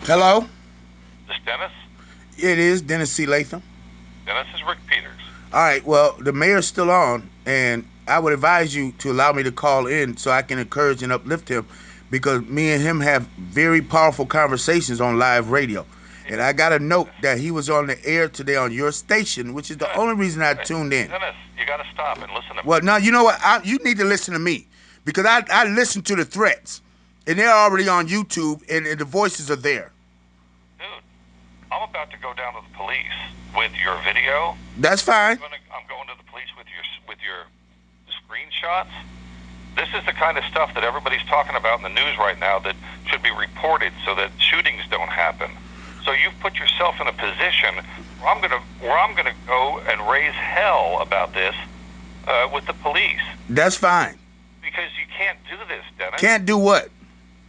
Hello? This Dennis? It is Dennis C Latham. Dennis is Rick Peters. All right, well, the mayor's still on, and I would advise you to allow me to call in so I can encourage and uplift him because me and him have very powerful conversations on live radio. And I got a note Dennis, that he was on the air today on your station, which is the Dennis, only reason I hey, tuned in. Dennis, you got to stop and listen to me. Well, now, you know what? You need to listen to me because I listen to the threats, and they're already on YouTube, and the voices are there. Dude, I'm about to go down to the police with your video. That's fine. I'm going to the police with your screenshots. This is the kind of stuff that everybody's talking about in the news right now that should be reported so that shootings don't happen. So you've put yourself in a position where I'm gonna go and raise hell about this with the police. That's fine. Because you can't do this, Dennis. Can't do what?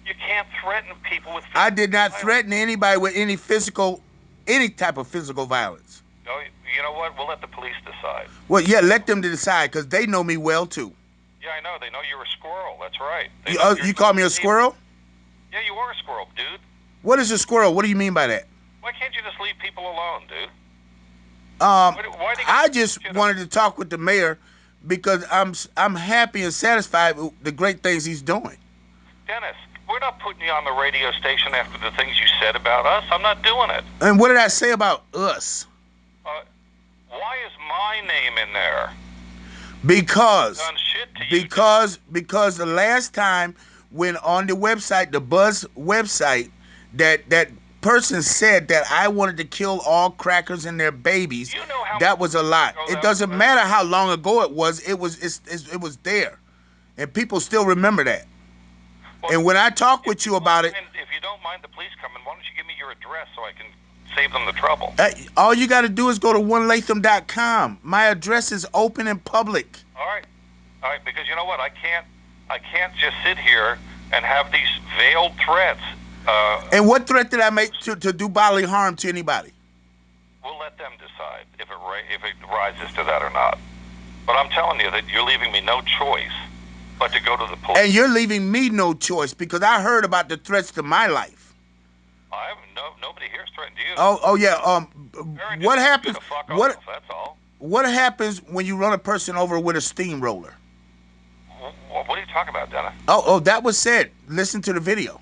You can't threaten people with I did not violence. threaten anybody with any type of physical violence. No, you know what? We'll let the police decide. Well, yeah, let them decide because they know me well too. Yeah, I know. They know you're a squirrel. That's right. You call me a squirrel? Yeah, you are a squirrel, dude. What is a squirrel? What do you mean by that? Why can't you just leave people alone, dude? Um, Why do you I just wanted to talk with the mayor because I'm happy and satisfied with the great things he's doing. Dennis, we're not putting you on the radio station after the things you said about us. I'm not doing it. And what did I say about us? Why is my name in there? Because Done shit to you. because the last time when on the website, the Buzz website, that person said that I wanted to kill all crackers and their babies. You know how that was a lie. ago It that doesn't was? matter how long ago it was. It was there, and people still remember that. Well, And when I talk with you about it, if you don't mind the police coming, why don't you give me your address so I can save them the trouble? all you got to do is go to onelatham.com. My address is open and public. All right, because you know what? I can't just sit here and have these veiled threats. And what threat did I make to do bodily harm to anybody? We'll let them decide if it rises to that or not. But I'm telling you that you're leaving me no choice but to go to the police. And you're leaving me no choice because I heard about the threats to my life. Nobody here's threatened you. Oh yeah. What happens? Fuck What off, that's all. What happens when you run a person over with a steamroller? What are you talking about, Dennis? Oh, that was said. Listen to the video.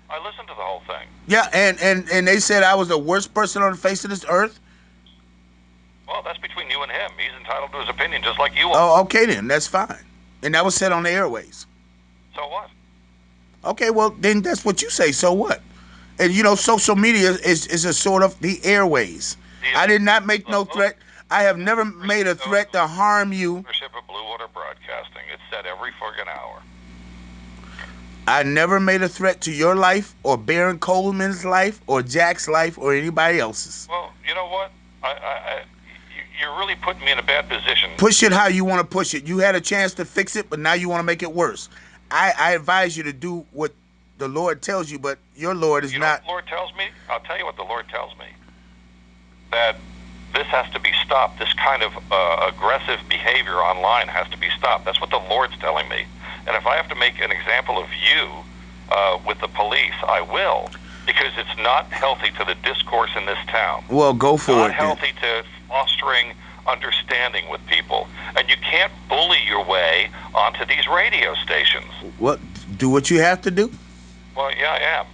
I listened to the whole thing. Yeah, and they said I was the worst person on the face of this earth. Well, that's between you and him. He's entitled to his opinion, just like you are. Oh, okay then, that's fine. And that was said on the airways. So what? Okay, well then that's what you say. So what? And you know, social media is a sort of the airways. I did not make no threat. I have never made a threat to harm you. Ownership of Bluewater Broadcasting. It's said every friggin' hour. I never made a threat to your life or Baron Coleman's life or Jack's life or anybody else's. Well, you know what? You're really putting me in a bad position. Push it how you want to push it. You had a chance to fix it, but now you want to make it worse. I advise you to do what the Lord tells you, but your Lord is You know not. what the Lord tells me? I'll tell you what the Lord tells me. That this has to be stopped. This kind of aggressive behavior online has to be stopped. That's what the Lord's telling me. And if I have to make an example of you with the police, I will, because it's not healthy to the discourse in this town. Well, go for Not it. healthy to fostering understanding with people. And you can't bully your way onto these radio stations. Well, do what you have to do. Well, yeah, I am.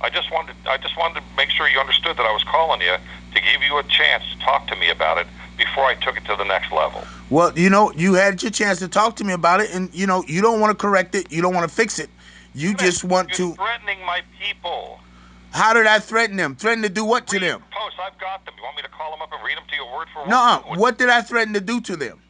I just wanted to make sure you understood that I was calling you to give you a chance to talk to me about it before I took it to the next level. Well, you know, you had your chance to talk to me about it, and you know, you don't want to correct it. You don't want to fix it. You just want You're to. threatening my people. How did I threaten them? Threaten to do what to Read them? your posts. I've got them. You want me to call them up and read them to you word for word? No. What did I threaten to do to them?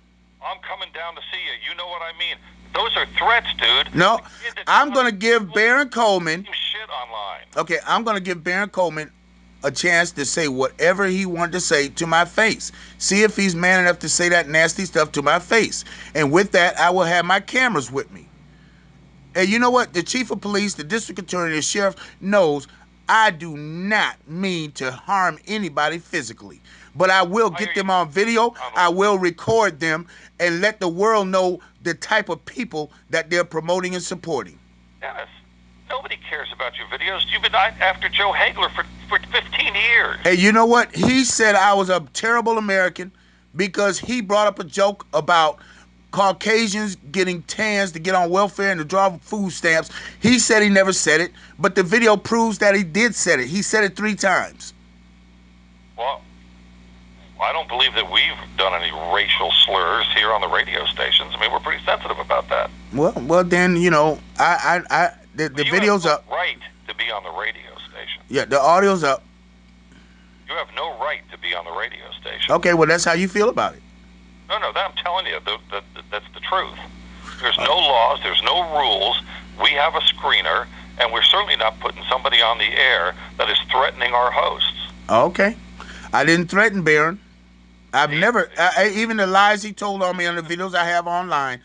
I'm coming down to see you. You know what I mean. Those are threats, dude. No. The kid that's I'm gonna give Baron Coleman. shit online. Okay, I'm gonna give Baron Coleman a chance to say whatever he wanted to say to my face. See if he's man enough to say that nasty stuff to my face. And with that, I will have my cameras with me. And you know what? The chief of police, the district attorney, the sheriff knows I do not mean to harm anybody physically. But I will get them on video. I will record them and let the world know the type of people that they're promoting and supporting. Dennis, Nobody cares about your videos. You've been after Joe Hagler for 15 years. Hey, you know what? He said I was a terrible American because he brought up a joke about Caucasians getting tans to get on welfare and to draw food stamps. He said he never said it, but the video proves that he did say it. He said it 3 times. Well, I don't believe that we've done any racial slurs here on the radio stations. I mean, we're pretty sensitive about that. Well, then the video's up. Right to be on the radio station. Yeah, the audio's up. You have no right to be on the radio station. Okay, well, that's how you feel about it. No, I'm telling you, that's the truth. There's no laws, there's no rules. We have a screener, and we're certainly not putting somebody on the air that is threatening our hosts. Okay. I didn't threaten Barron. I've never, even the lies he told on me on the videos I have online,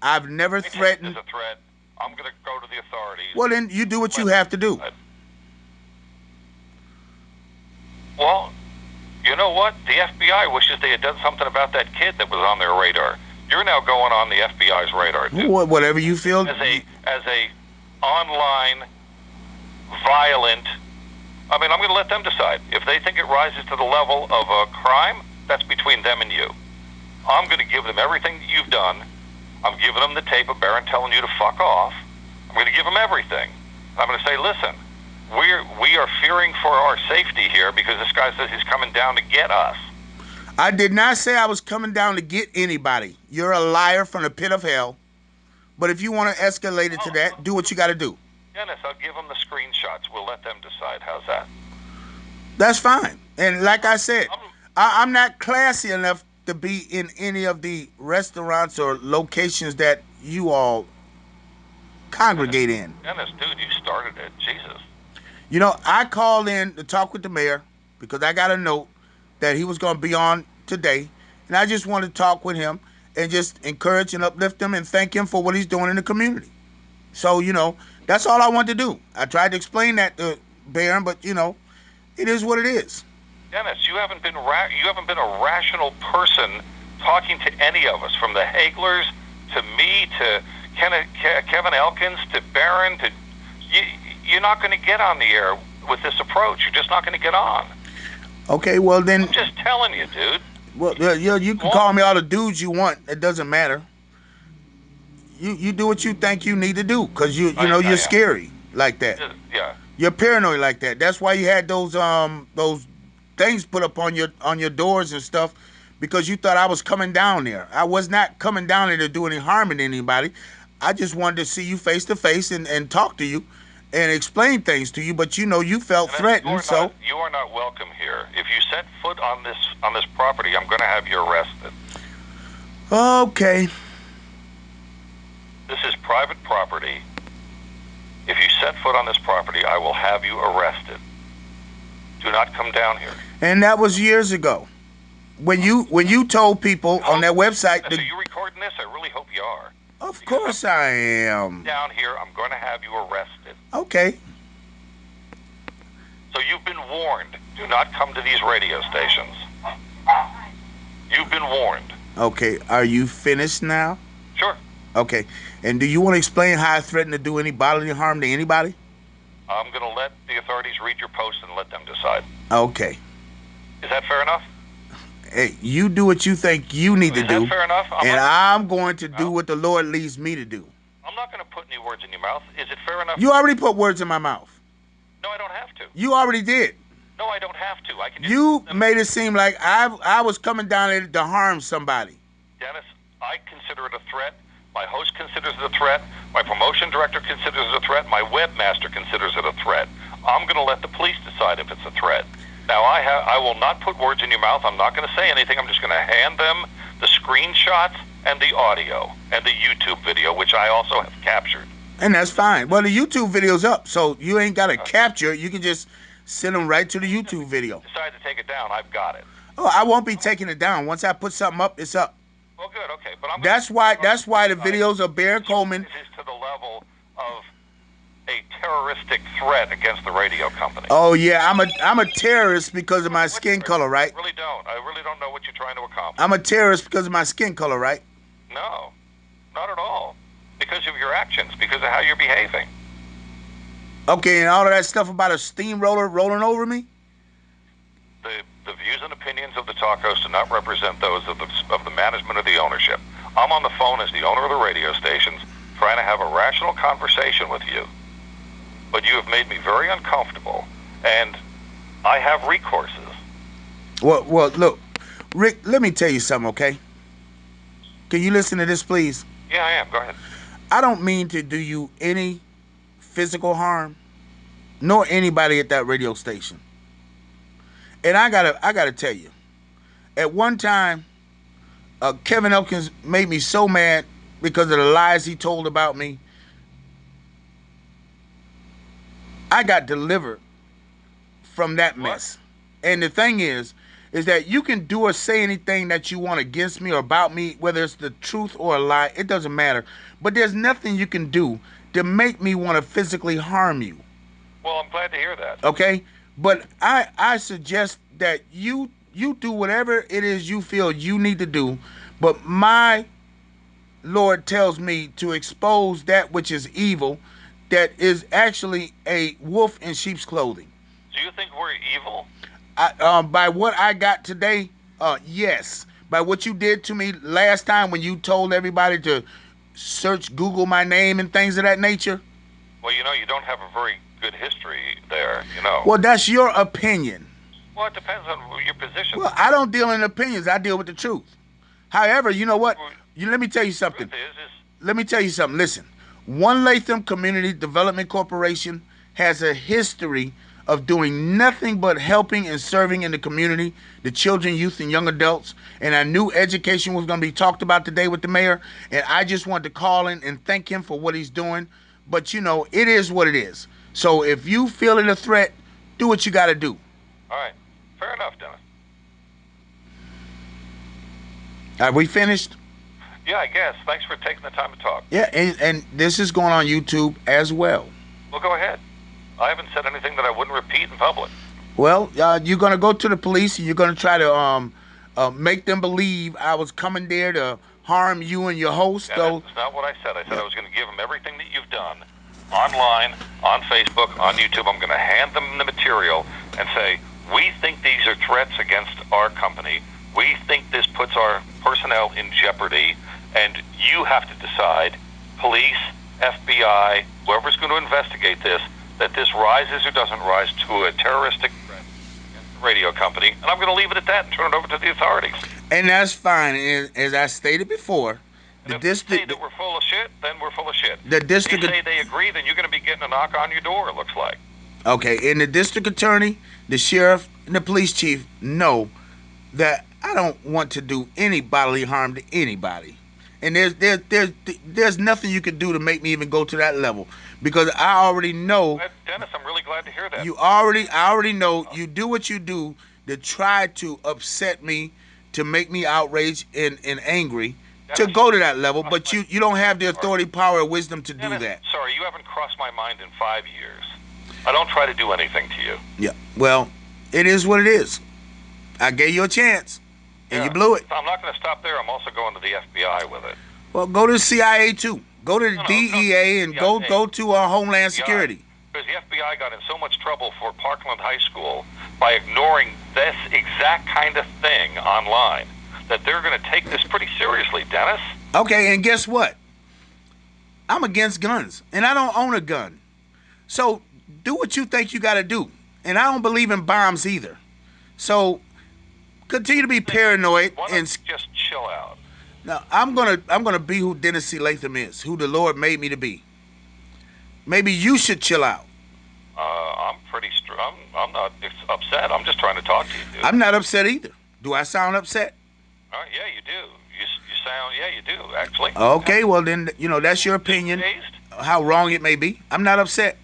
I've never threatened. It's a threat. I'm going to go to the authorities. Well, then you do what you have to do. Well, you know what? The FBI wishes they had done something about that kid that was on their radar. You're now going on the FBI's radar, too. Whatever you feel. As a online violent. I mean, I'm going to let them decide. If they think it rises to the level of a crime, that's between them and you. I'm going to give them everything that you've done. I'm giving them the tape of Barron telling you to fuck off. I'm going to give them everything. I'm going to say, listen, we are fearing for our safety here because this guy says he's coming down to get us. I did not say I was coming down to get anybody. You're a liar from the pit of hell. But if you want to escalate it to that, do what you got to do. Dennis, I'll give them the screenshots. We'll let them decide. How's that? That's fine. And like I said, I'm not classy enough to be in any of the restaurants or locations that you all congregate in. Dennis, dude, you started it. Jesus. You know, I called in to talk with the mayor because I got a note that he was going to be on today. And I just wanted to talk with him and just encourage and uplift him and thank him for what he's doing in the community. So, that's all I wanted to do. I tried to explain that to Barron, but, it is what it is. Dennis, you haven't been a rational person talking to any of us, from the Haglers to me to Kevin Elkins to Barron. You're not going to get on the air with this approach. You're just not going to get on. Okay, well then. I'm just telling you, dude. Well, you can call me all the dudes you want. It doesn't matter. You do what you think you need to do, because you're scary like that. Yeah. You're paranoid like that. That's why you had those things put up on your doors and stuff, because you thought I was coming down there. I was not coming down there to do any harm to anybody. I just wanted to see you face to face and talk to you and explain things to you, but you felt threatened. So you are not welcome here. If you set foot on this property, I'm going to have you arrested. Okay. This is private property. If you set foot on this property, I will have you arrested. Do not come down here. And that was years ago. When you told people on that website. So you recording this? I really hope you are. Of course I am. Down here, I'm going to have you arrested. Okay. So you've been warned. Do not come to these radio stations. You've been warned. Okay. Are you finished now? Sure. Okay. And do you want to explain how I threatened to do any bodily harm to anybody? I'm going to let the authorities read your post and let them decide. Okay. Is that fair enough? Hey, you do what you think you need to do. Is that fair enough? I'm going to do what the Lord leads me to do. I'm not going to put any words in your mouth. Is it fair enough? You already put words in my mouth. No, I don't have to. You already did. No, I don't have to. I can. You made it seem like I was coming down there to harm somebody. Dennis, I consider it a threat. My host considers it a threat. My promotion director considers it a threat. My webmaster considers it a threat. I'm going to let the police decide if it's a threat. Now, I will not put words in your mouth. I'm not going to say anything. I'm just going to hand them the screenshots and the audio and the YouTube video, which I also have captured. And that's fine. Well, the YouTube video's up, so you ain't got to capture it. You can just send them right to the YouTube video. Decide to take it down, I've got it. Oh, I won't be taking it down. Once I put something up, it's up. Well, good, okay. But that's why the videos of Barron Coleman. This is to the level of a terroristic threat against the radio company. Oh yeah, I'm a terrorist because of my skin color, right? I really don't know what you're trying to accomplish. I'm a terrorist because of my skin color, right? No, not at all. Because of your actions, because of how you're behaving. Okay, and all of that stuff about a steamroller rolling over me? The views and opinions of the talk host do not represent those of the management or the ownership. I'm on the phone as the owner of the radio stations trying to have a rational conversation with you. But you have made me very uncomfortable, and I have recourses. Well, look, Rick, let me tell you something, okay? Can you listen to this, please? Yeah, I am. Go ahead. I don't mean to do you any physical harm, nor anybody at that radio station. And I gotta tell you, at one time, Kevin Elkins made me so mad because of the lies he told about me. I got delivered from that What? mess. And the thing is that you can do or say anything that you want against me or about me, whether it's the truth or a lie, it doesn't matter. But there's nothing you can do to make me want to physically harm you. Well, I'm glad to hear that. Okay? But I suggest that you do whatever it is you feel you need to do. But my Lord tells me to expose that which is evil, that is actually a wolf in sheep's clothing. Do you think we're evil? By what I got today, yes. By what you did to me last time when you told everybody to search Google my name and things of that nature. Well, you don't have a very good history there. Well, that's your opinion. Well, it depends on your position. Well, I don't deal in opinions. I deal with the truth. However, you know what? Let me tell you The something. truth is Let me tell you something. Listen, One Latham Community Development Corporation has a history of doing nothing but helping and serving in the community, the children, youth, and young adults. And I knew education was going to be talked about today with the mayor. And I just wanted to call in and thank him for what he's doing. But, it is what it is. So if you feel it a threat, do what you got to do. all right. Fair enough, Dennis. Are we finished? Yeah, I guess. Thanks for taking the time to talk. Yeah, and this is going on YouTube as well. Well, go ahead. I haven't said anything that I wouldn't repeat in public. Well, you're going to go to the police and you're going to try to make them believe I was coming there to harm you and your host. And that's not what I said. I said I was going to give them everything that you've done online, on Facebook, on YouTube. I'm going to hand them the material and say, we think these are threats against our company. We think this puts our personnel in jeopardy, and you have to decide, police, FBI, whoever's going to investigate this, that this rises or doesn't rise to a terroristic threat against the radio company. And I'm going to leave it at that and turn it over to the authorities. And that's fine. As I stated before, And if they say that we're full of shit, then we're full of shit. The If district. they say they agree, then you're going to be getting a knock on your door, it looks like. Okay, and the district attorney, the sheriff, and the police chief know that I don't want to do any bodily harm to anybody. And there's nothing you can do to make me even go to that level, because I already know. Dennis, I'm really glad to hear that. I already know you do what you do to try to upset me, to make me outraged and angry, to go to that level, but you don't have the authority, power, or wisdom to do Dennis, that. sorry, you haven't crossed my mind in 5 years. I don't try to do anything to you. Yeah, well, it is what it is. I gave you a chance, and you blew it. I'm not going to stop there. I'm also going to the FBI with it. Well, go to the CIA too. Go to the DEA and go to Homeland Security. Because the FBI got in so much trouble for Parkland High School by ignoring this exact kind of thing online that they're going to take this pretty seriously, Dennis. Okay, and guess what? I'm against guns, and I don't own a gun. So do what you think you got to do. And I don't believe in bombs either. So continue to be paranoid and just chill out. Now I'm gonna be who Dennis C Latham is, who the Lord made me to be. Maybe you should chill out. I'm pretty strong. I'm not upset. I'm just trying to talk to you, dude. I'm not upset either. Do I sound upset? Yeah, you do. You sound, yeah, you do, actually. Okay, well then, that's your opinion. How wrong it may be. I'm not upset.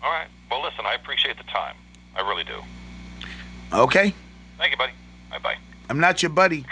All right. Well, listen, I appreciate the time. I really do. Okay. Thank you, buddy. Bye-bye. I'm not your buddy.